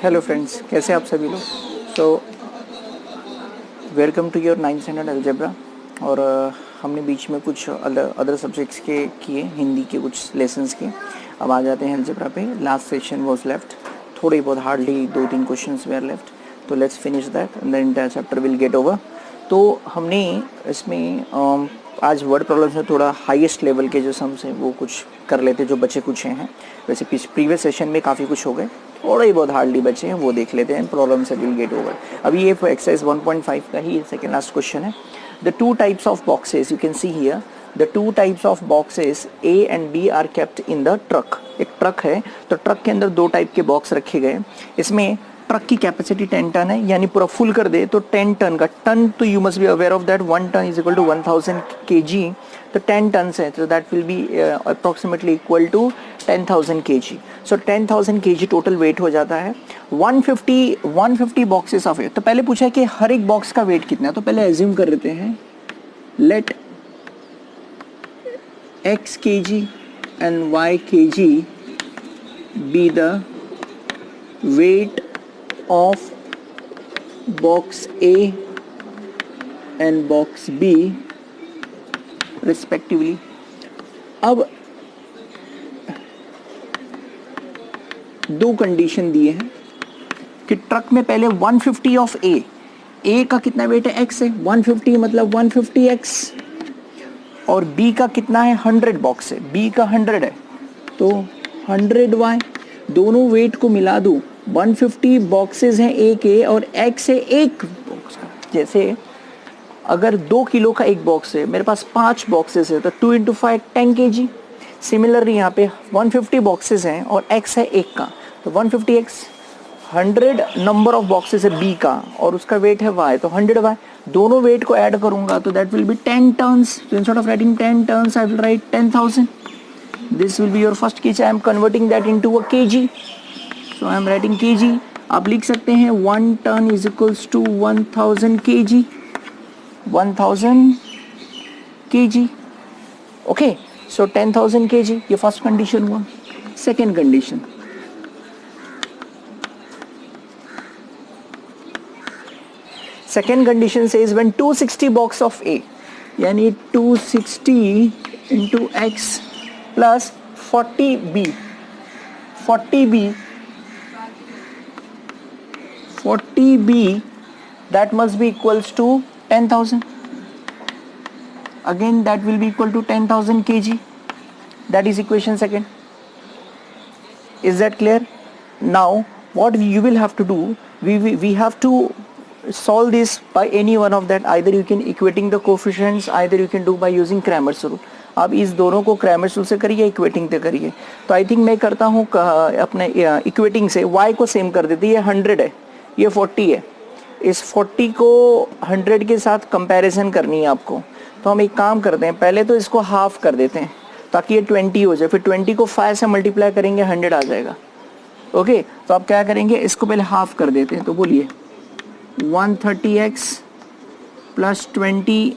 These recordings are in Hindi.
हेलो फ्रेंड्स, कैसे आप सभी लोग। So welcome to your 9th standard algebra. और हमने बीच में कुछ अदर सब्जेक्ट्स के किए, हिंदी के कुछ लेसन्स किए। अब आ जाते हैं अलजेब्रा पे। लास्ट सेशन वॉज लेफ्ट, थोड़े बहुत हार्डली 2-3 क्वेश्चंस वेयर लेफ्ट, तो let's finish that and then the chapter will get over. तो हमने इसमें आज वर्ड प्रॉब्लम्स में थोड़ा हाईएस्ट लेवल के जो सम्स हैं वो कुछ कर लेते, जो बचे कुछ हैं। वैसे प्रीवियस सेशन में काफ़ी कुछ हो गए, थोड़ा ही बहुत हार्डली बचे हैं, वो देख लेते हैं। प्रॉब्लम से विल गेट ओवर। अभी ये एक्सरसाइज 1.5 का ही सेकेंड लास्ट क्वेश्चन है। The two types of boxes you can see here, the two types of boxes A and B are kept in the truck. एक ट्रक है, तो ट्रक के अंदर दो टाइप के बॉक्स रखे गए। इसमें ट्रक की कैपेसिटी 10 टन है, यानी पूरा फुल कर दे तो 10 टन का, टन तो you must be aware of that, 1 ton is equal to 1000 kg। तो 10 टन है, तो that will be approximately equal to 10,000 kg। So 10,000 kg total weight हो जाता है। 150 बॉक्सेस ऑफ वेट। तो पहले पूछा है कि हर एक बॉक्स का वेट कितना है, तो पहले एज्यूम कर लेते हैं, late x kg and y kg be the weight of box A and box B respectively। अब दो कंडीशन दिए हैं कि ट्रक में पहले 150 ऑफ ए का कितना वेट है, x है, 150 मतलब 150x, और B का कितना है, 100 बॉक्स है, B का 100 है तो 100y। दोनों वेट को मिला दूं, 150 बॉक्सेस हैं ए के और x है एक बॉक्स का। जैसे अगर 2 किलो का एक बॉक्स है, मेरे पास 5 बॉक्सेस है, तो 2 × 5 10 kg। सिमिलरली यहाँ पे 150 बॉक्सेस हैं और x है एक का, तो 150x। 100 नंबर ऑफ बॉक्सेस है B का और उसका वेट है y, तो 100y। दोनों वेट को ऐड करूंगा तो that will B 10 turns. So instead of writing 10 turns, I will write 10,000. This will be your first kg. I am converting that into a kg. So I am writing kg. आप लिख सकते हैं 1 ton is equals to 1000 kg. 1000 kg. Okay. So 10,000 kg. ये first condition हुआ। Second condition. Second condition says when 260 box of A, यानी 260 into x plus 40b, 40b that must be equals to 10,000. Again that will be equal to 10,000 kg. That is equation second. Is that clear? Now what you will have to do, we have to solve this by any one of that. Either you can equating the coefficients, either you can do by using Cramer's rule. अब इस दोनों को Cramer's rule से करिए, इक्वेटिंग से करिए। तो आई थिंक मैं करता हूँ अपने इक्वेटिंग से। y को सेम कर देते, ये 100 है, ये 40 है। इस 40 को 100 के साथ कंपैरिजन करनी है आपको। तो हम एक काम करते हैं, पहले तो इसको हाफ कर देते हैं ताकि ये 20 हो जाए, फिर 20 को 5 से मल्टीप्लाई करेंगे, 100 आ जाएगा। ओके, तो आप क्या करेंगे, इसको पहले हाफ कर देते हैं। तो बोलिए 130x plus 20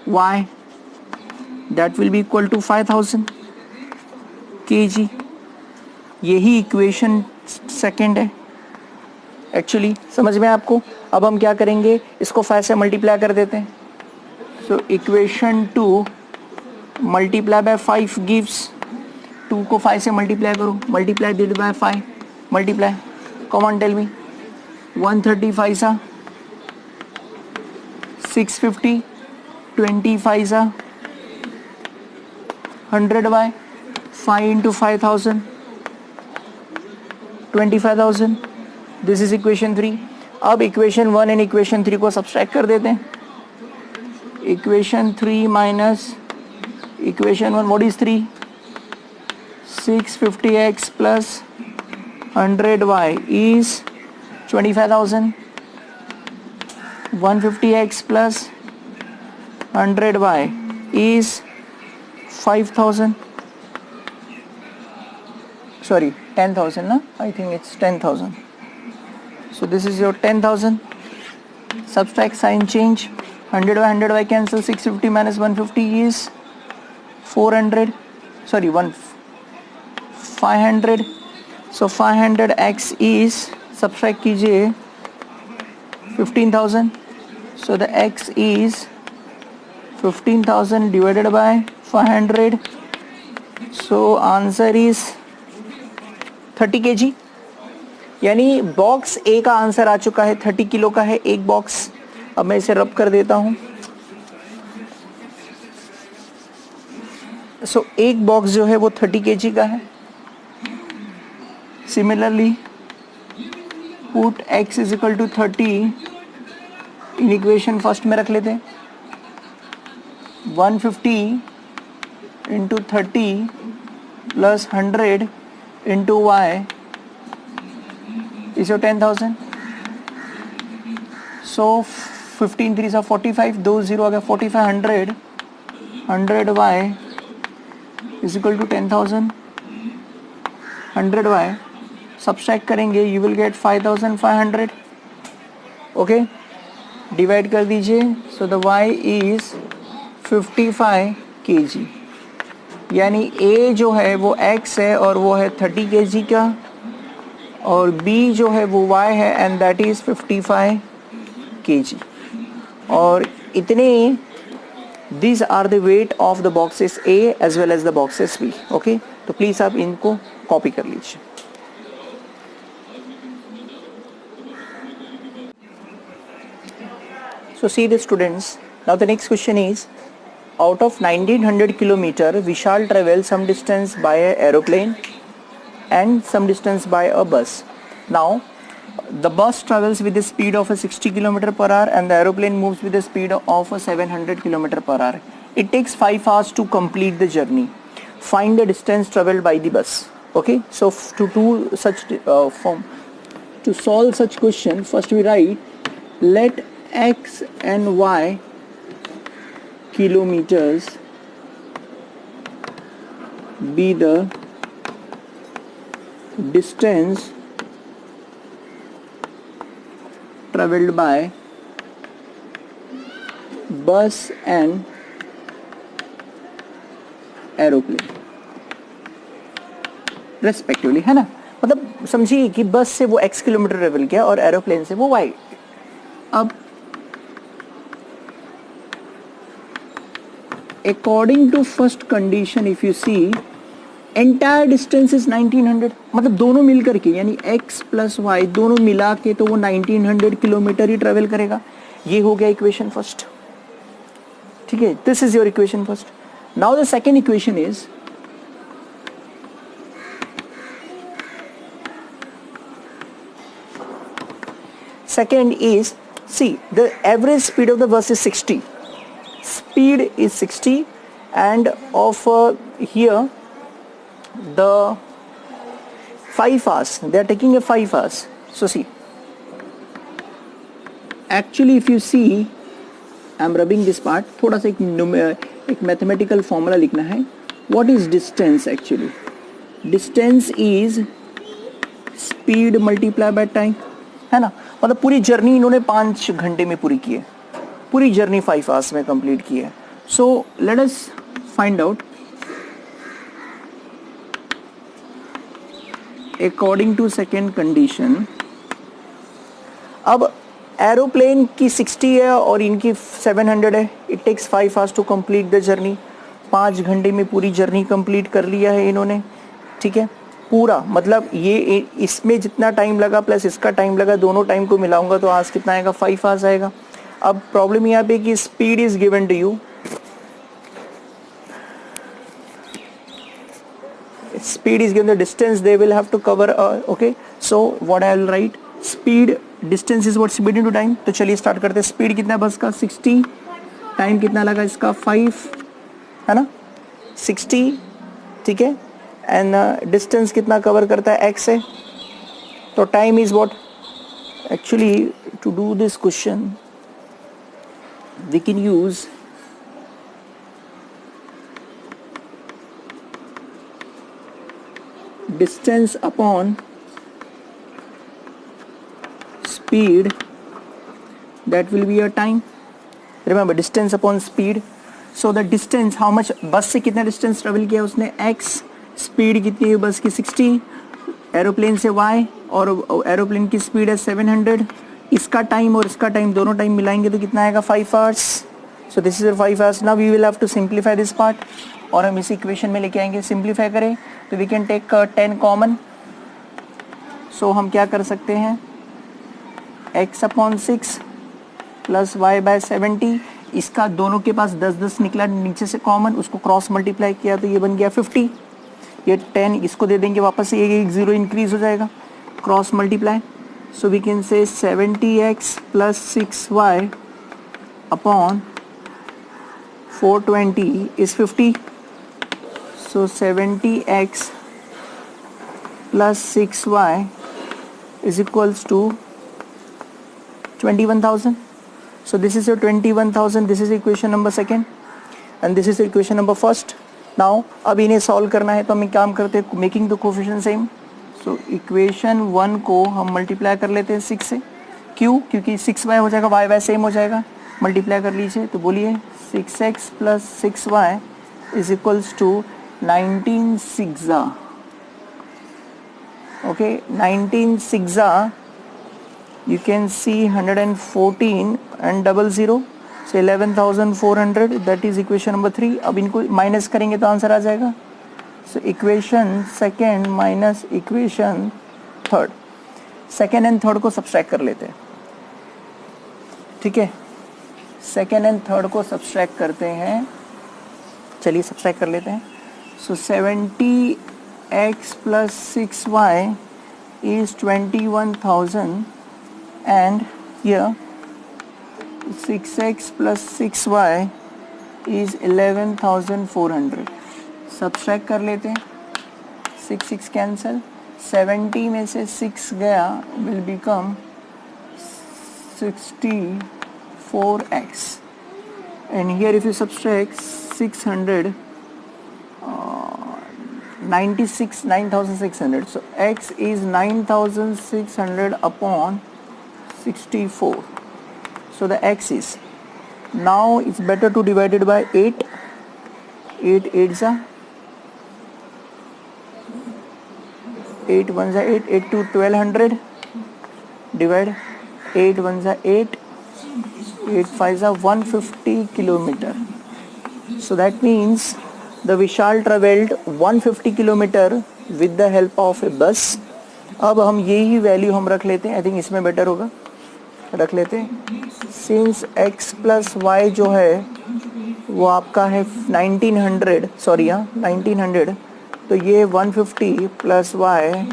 y, that will be equal to 5000 kg। यही इक्वेशन सेकेंड है एक्चुअली, समझ में आपको। अब हम क्या करेंगे, इसको 5 से मल्टीप्लाई कर देते हैं। So equation 2 multiply by 5 gives, 2 को 5 से मल्टीप्लाई करो, multiply divide by 5, multiply, come on tell me. 135 सा 650, 25 सा 100y, 5 into 5000 25,000। This is equation 3। अब इक्वेशन 1 एंड इक्वेशन 3 को सब्सट्रैक्ट कर देते हैं। Equation 3 minus equation 1, what is 3? 650x plus 100y is 25,000. 150x plus 100y is 5,000. Sorry, 10,000, no? I think it's 10,000. So this is your 10,000. Subtract, sign change. 100 by 100y cancel. 650 minus 150 is 400. Sorry, 1 500. So 500x is, subtract कीजिए 15,000. So the x is 15,000 divided by 500. So answer is 30 kg. यानी बॉक्स ए का आंसर आ चुका है, 30 किलो का है एक बॉक्स. अब मैं इसे रब कर देता हूं. सो एक बॉक्स जो है वो 30 kg का है. Similarly put x is equal to 30 in equation first में रख लेते हैं. 150 into 30 plus 100 into y is your 10,000. So 15 3 are 45, 2 0 आ गया 4500. 100y is equal to 10,000. 100y subtract करेंगे, you will get 5,500. Okay, divide कर दीजिए. So the y is 55 kg. यानी a जो है वो x है और वो है 30 kg का, और b जो है वो y है एंड दैट इज 55 kg. और इतने these are the weight of the boxes A as well as the boxes B. Okay, तो प्लीज आप इनको कॉपी कर लीजिए. So see the students, now the next question is, out of 1900 kilometer we shall travel some distance by a aeroplane and some distance by a bus. Now the bus travels with the speed of a 60 km per hour and the aeroplane moves with the speed of a 700 km per hour. It takes 5 hours to complete the journey. Find the distance traveled by the bus. Okay, so to do such to solve such question, first we write let x and y kilometers be the distance traveled by bus and aeroplane respectively, है ना. मतलब समझिए कि बस से वो x किलोमीटर ट्रेवल किया और एरोप्लेन से वो y. अब according to first condition if you see entire distance is 1900, मतलब दोनों मिलकर के यानी x प्लस y दोनों मिला के तो वो 1900 किलोमीटर ही ट्रेवल करेगा. ये हो गया इक्वेशन फर्स्ट. ठीक है, this is your equation first. Now the second equation is second is, see the average speed of the bus is 60. Speed is 60 and of here the 5 hours, they are taking a 5 hours. So see, actually if you see, I am rubbing this part. थोड़ा सा एक मैथमेटिकल फॉर्मूला लिखना है. What is distance actually? Distance is speed multiplied by time, है ना. मतलब पूरी जर्नी इन्होंने 5 घंटे में पूरी की है, पूरी जर्नी 5 आवर्स में कंप्लीट की है. So let us find out according to second condition. अब एरोप्लेन की 60 है और इनकी 700 है. It takes 5 hours to complete the journey. 5 घंटे में पूरी जर्नी कंप्लीट कर लिया है इन्होंने. ठीक है, पूरा मतलब ये इसमें जितना टाइम लगा प्लस इसका टाइम लगा, दोनों टाइम को मिलाऊंगा तो आज कितना आएगा, 5 आवर्स आएगा. अब प्रॉब्लम यहाँ पे कि speed is given to you. Speed is given, the distance they will have to cover. Okay, so what I will write, speed distance is what speed into time. तो चलिए स्टार्ट करते हैं. स्पीड कितना है बस का 60, टाइम कितना लगा इसका 5, है ना 60. ठीक है, एंड डिस्टेंस कितना कवर करता है x से, तो time is what. Actually to do this question we can use distance upon speed, that will be your time. Remember distance upon speed. So the distance, how much, बस से कितना डिस्टेंस ट्रेवल किया उसने, x. स्पीड कितनी है बस की 60, एरोप्लेन से y, और एरोप्लेन की स्पीड है 700, इसका टाइम और इसका टाइम दोनों टाइम मिलाएंगे तो कितना आएगा 5 hours. So this is 5 hours. Now we will have to simplify this part, और हम इस इक्वेशन में लेके आएंगे। सिंप्लीफाई करें तो वी कैन टेक 10 कॉमन। सो हम क्या कर सकते हैं, x/6 प्लस y/70, इसका दोनों के पास 10-10 निकला नीचे से कॉमन, उसको क्रॉस मल्टीप्लाई किया तो ये बन गया 50। ये 10 इसको दे देंगे वापस से, ये एक जीरो इंक्रीज हो जाएगा, cross multiply. So we can say 70x plus 6y upon 420 is 50। So 70x plus 6y is equals to 21,000. So this is your 21,000. This is equation number second, and this is equation number first. Now अब इन्हें solve करना है तो हम काम करते हैं making the coefficient same. So equation 1 को हम multiply कर लेते हैं 6 से, क्यों? क्योंकि 6y हो जाएगा, y सेम हो जाएगा, मल्टीप्लाई कर लीजिए तो बोलिए 6x plus 6y is equals to 19/6. Okay, 19/6, you can see 114 and 00, so 11,400, that is equation number 3. अब इनको माइनस करेंगे तो आंसर आ जाएगा। So equation second minus equation third, second and third को सब्सट्रैक्ट कर लेते हैं, ठीक है। सेकेंड एंड थर्ड को सब्सट्रैक्ट करते हैं, चलिए सब्सट्रैक्ट कर लेते हैं। सो 70x plus 6y is 21,000, and here 6x plus 6y is 11,400। Subtract कर लेते हैं, 6 कैंसिल, 70 में से 6 गया will become 64x, and here if you subtract 600, 9,600, so x is 9,600 upon 64. So the x is, now it's better to divide it by 8. 8 8s are 8 1s are 8, 8 to 1200, divide 8 1s are 8, 8 5s are 150 kilometer. So that means the Vishal traveled 150 kilometer with the help of a bus. अब हम यही वैल्यू हम रख लेते हैं, आई थिंक इसमें बेटर होगा, रख लेते हैं। सिंस x प्लस वाई जो है वो आपका है 1900, सॉरी हाँ 1900, तो ये 150 plus y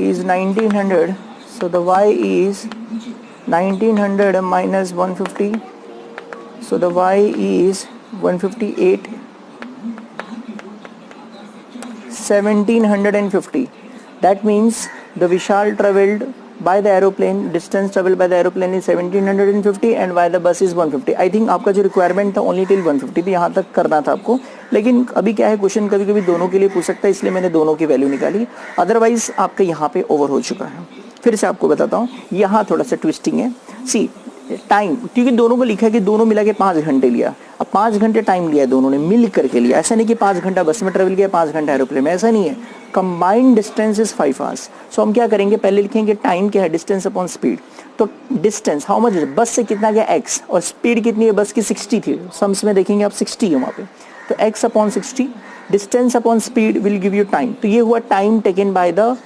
is 1900, so the y is 1900 minus 150, so the y is 158, 1750. That means the Vishal traveled by the aeroplane, distance traveled by the aeroplane is 1750 and by the bus is 150. I think आपका जो requirement था only till 150 थी, यहाँ तक करना था आपको, लेकिन अभी क्या है क्वेश्चन कभी कभी दोनों के लिए पूछ सकता है, इसलिए मैंने दोनों की वैल्यू निकाली, अदरवाइज आपका यहाँ पे ओवर हो चुका है। फिर से आपको बताता हूँ, यहाँ थोड़ा सा ट्विस्टिंग है। सी टाइम, क्योंकि दोनों को लिखा है कि दोनों मिला के 5 घंटे लिया, अब 5 घंटे टाइम लिया है दोनों ने मिल करके लिया, ऐसा नहीं कि 5 घंटा बस में ट्रेवल किया 5 घंटा एरोप्लेन में, ऐसा नहीं है। Combined distance is 5 hours. So हम क्या करेंगे, पहले लिखेंगे टाइम क्या है, डिस्टेंस अपॉन स्पीड। तो डिस्टेंस हाउ मच, बस से कितना गया x, और स्पीड कितनी है बस की 60 थी, सम्स में देखेंगे आप 60 है वहाँ पे, तो x upon 60, distance upon speed will give you time. तो ये हुआ टाइम टेकन बाय द,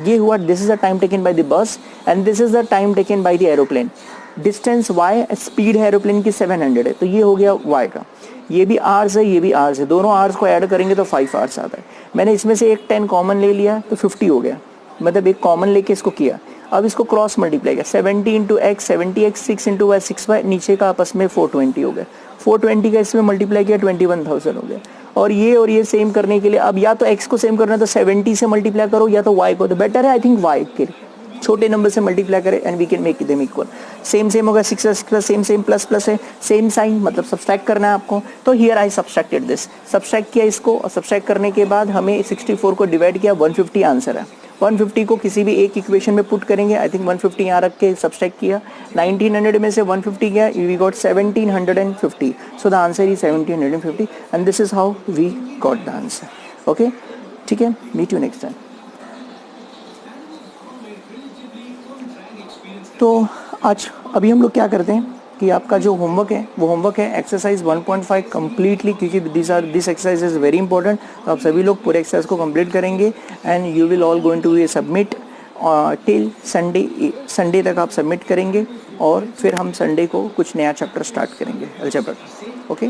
ये हुआ this is the time taken by the bus and this is the time taken by the aeroplane. Distance y, speed है एरोप्लेन की 700 है, तो ये हो गया y का, ये भी आवर्स है ये भी आवर्स है, दोनों आवर्स को ऐड करेंगे तो 5 आवर्स आता है। मैंने इसमें से एक 10 कॉमन ले लिया तो 50 हो गया, मतलब एक कॉमन लेके इसको किया। अब इसको क्रॉस मल्टीप्लाई किया, 70 into x 70x, 6 into Y 6y, नीचे का आपस में 420 हो गया, 420 का इसमें मल्टीप्लाई किया 21,000 हो गया। और ये सेम करने के लिए अब या तो x को सेम करना है तो 70 से मल्टीप्लाई करो, या तो y को, तो बेटर है आई थिंक y के छोटे नंबर से मल्टीप्लाई करें and we can make them equal. Same होगा, 6 प्लस सेम प्लस है, सेम साइन मतलब सब्सट्रैक्ट करना है आपको। तो here I subtracted this, subtract किया इसको, और सब्सट्रैक्ट करने के बाद हमें 64 को डिवाइड किया, 150 आंसर है। 150 को किसी भी एक इक्वेशन में पुट करेंगे, आई थिंक 150 यहाँ रख के सब्सट्रैक्ट किया, 1900 में से 150 गया, we got 1750, so the answer is 1750 and this is how we got the answer. Okay, ठीक है, मीट यू नेक्स्ट टाइम। तो आज अभी हम लोग क्या करते हैं कि आपका जो होमवर्क है वो होमवर्क है एक्सरसाइज 1.5 कम्प्लीटली, क्योंकि this exercise is very important. तो आप सभी लोग पूरे एक्सरसाइज को कंप्लीट करेंगे and you will all going to submit till Sunday तक आप सबमिट करेंगे और फिर हम संडे को कुछ नया चैप्टर स्टार्ट करेंगे अलजेब्रा का। ओके।